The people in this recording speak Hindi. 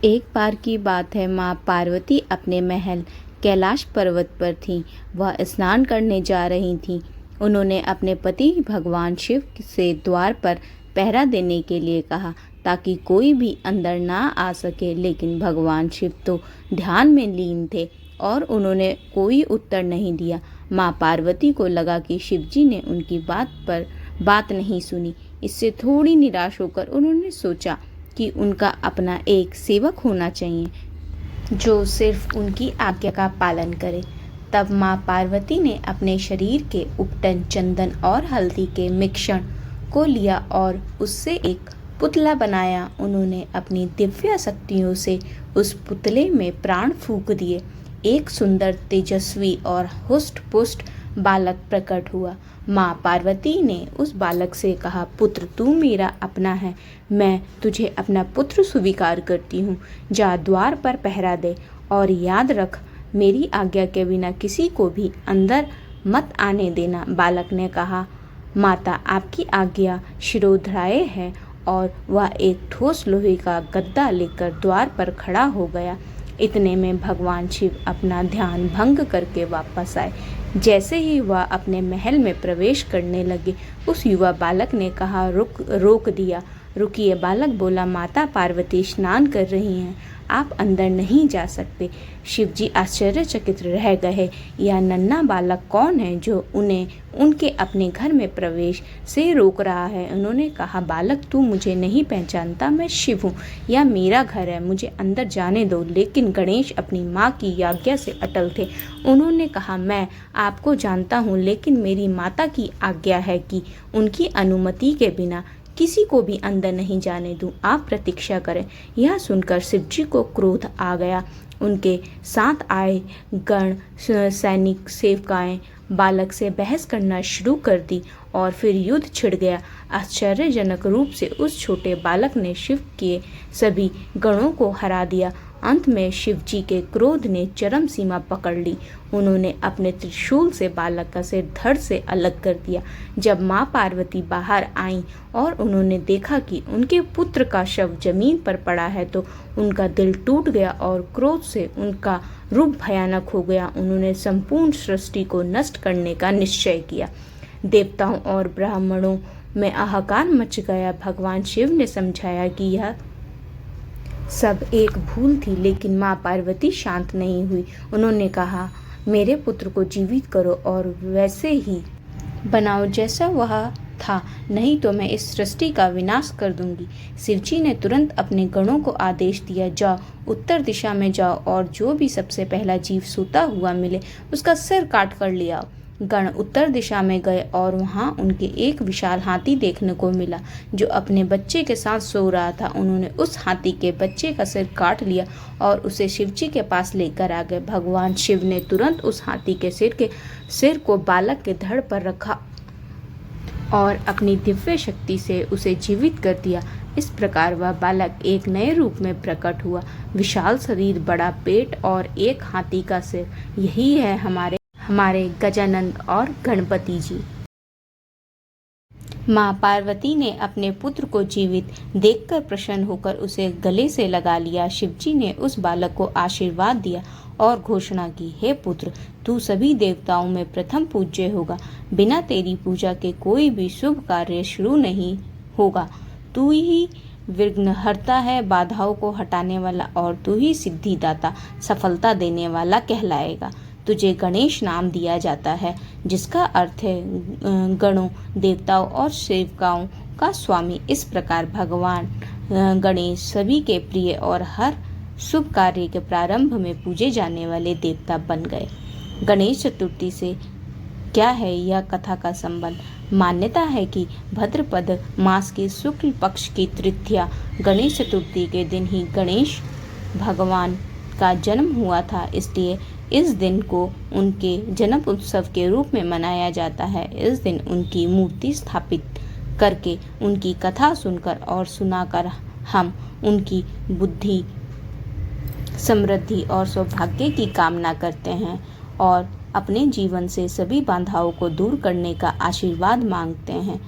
एक बार की बात है, माँ पार्वती अपने महल कैलाश पर्वत पर थीं। वह स्नान करने जा रही थीं। उन्होंने अपने पति भगवान शिव से द्वार पर पहरा देने के लिए कहा ताकि कोई भी अंदर ना आ सके, लेकिन भगवान शिव तो ध्यान में लीन थे और उन्होंने कोई उत्तर नहीं दिया। माँ पार्वती को लगा कि शिवजी ने उनकी बात नहीं सुनी। इससे थोड़ी निराश होकर उन्होंने सोचा कि उनका अपना एक सेवक होना चाहिए जो सिर्फ उनकी आज्ञा का पालन करे। तब माँ पार्वती ने अपने शरीर के उपटन, चंदन और हल्दी के मिश्रण को लिया और उससे एक पुतला बनाया। उन्होंने अपनी दिव्य शक्तियों से उस पुतले में प्राण फूंक दिए। एक सुंदर, तेजस्वी और हुष्ट पुष्ट बालक प्रकट हुआ। माँ पार्वती ने उस बालक से कहा, पुत्र, तू मेरा अपना है। मैं तुझे अपना पुत्र स्वीकार करती हूँ। जा द्वार पर पहरा दे और याद रख, मेरी आज्ञा के बिना किसी को भी अंदर मत आने देना। बालक ने कहा, माता, आपकी आज्ञा शिरोधार्य है। और वह एक ठोस लोहे का गद्दा लेकर द्वार पर खड़ा हो गया। इतने में भगवान शिव अपना ध्यान भंग करके वापस आए। जैसे ही वह अपने महल में प्रवेश करने लगे, उस युवा बालक ने कहा, रोक दिया। रुकिए। बालक बोला, माता पार्वती स्नान कर रही हैं, आप अंदर नहीं जा सकते। शिवजी आश्चर्यचकित रह गए। यह नन्हा बालक कौन है जो उन्हें उनके अपने घर में प्रवेश से रोक रहा है? उन्होंने कहा, बालक, तू मुझे नहीं पहचानता, मैं शिव हूँ। यह मेरा घर है, मुझे अंदर जाने दो। लेकिन गणेश अपनी माँ की आज्ञा से अटल थे। उन्होंने कहा, मैं आपको जानता हूँ, लेकिन मेरी माता की आज्ञा है कि उनकी अनुमति के बिना किसी को भी अंदर नहीं जाने दूं। आप प्रतीक्षा करें। यह सुनकर शिवजी को क्रोध आ गया। उनके साथ आए गण सैनिक सेवकाएं बालक से बहस करना शुरू कर दी और फिर युद्ध छिड़ गया। आश्चर्यजनक रूप से उस छोटे बालक ने शिव के सभी गणों को हरा दिया। अंत में शिवजी के क्रोध ने चरम सीमा पकड़ ली। उन्होंने अपने त्रिशूल से बालक का सिर धड़ से अलग कर दिया। जब माँ पार्वती बाहर आईं और उन्होंने देखा कि उनके पुत्र का शव जमीन पर पड़ा है, तो उनका दिल टूट गया और क्रोध से उनका रूप भयानक हो गया। उन्होंने संपूर्ण सृष्टि को नष्ट करने का निश्चय किया। देवताओं और ब्राह्मणों में हाहाकार मच गया। भगवान शिव ने समझाया कि यह सब एक भूल थी, लेकिन माँ पार्वती शांत नहीं हुई। उन्होंने कहा, मेरे पुत्र को जीवित करो और वैसे ही बनाओ जैसा वह था, नहीं तो मैं इस सृष्टि का विनाश कर दूंगी। शिवजी ने तुरंत अपने गणों को आदेश दिया, जाओ, उत्तर दिशा में जाओ और जो भी सबसे पहला जीव सोता हुआ मिले उसका सिर काट कर ले आओ। गण उत्तर दिशा में गए और वहां उनके एक विशाल हाथी देखने को मिला जो अपने बच्चे के साथ सो रहा था। उन्होंने उस हाथी के बच्चे का सिर काट लिया और उसे शिवजी के पास लेकर आ गए। भगवान शिव ने तुरंत उस हाथी के सिर को बालक के धड़ पर रखा और अपनी दिव्य शक्ति से उसे जीवित कर दिया। इस प्रकार वह बालक एक नए रूप में प्रकट हुआ। विशाल शरीर, बड़ा पेट और एक हाथी का सिर। यही है हमारे गजानन और गणपति जी। माँ पार्वती ने अपने पुत्र को जीवित देखकर प्रसन्न होकर उसे गले से लगा लिया। शिवजी ने उस बालक को आशीर्वाद दिया और घोषणा की, हे पुत्र, तू सभी देवताओं में प्रथम पूज्य होगा। बिना तेरी पूजा के कोई भी शुभ कार्य शुरू नहीं होगा। तू ही विघ्नहर्ता है, बाधाओं को हटाने वाला, और तू ही सिद्धिदाता, सफलता देने वाला कहलाएगा। तुझे गणेश नाम दिया जाता है, जिसका अर्थ है गणों, देवताओं और सेवकाओं का स्वामी। इस प्रकार भगवान गणेश सभी के प्रिय और हर शुभ कार्य के प्रारंभ में पूजे जाने वाले देवता बन गए। गणेश चतुर्थी से क्या है यह कथा का संबंध? मान्यता है कि भाद्रपद मास के शुक्ल पक्ष की तृतीया गणेश चतुर्थी के दिन ही गणेश भगवान का जन्म हुआ था। इसलिए इस दिन को उनके जन्म उत्सव के रूप में मनाया जाता है। इस दिन उनकी मूर्ति स्थापित करके, उनकी कथा सुनकर और सुनाकर हम उनकी बुद्धि, समृद्धि और सौभाग्य की कामना करते हैं और अपने जीवन से सभी बाधाओं को दूर करने का आशीर्वाद मांगते हैं।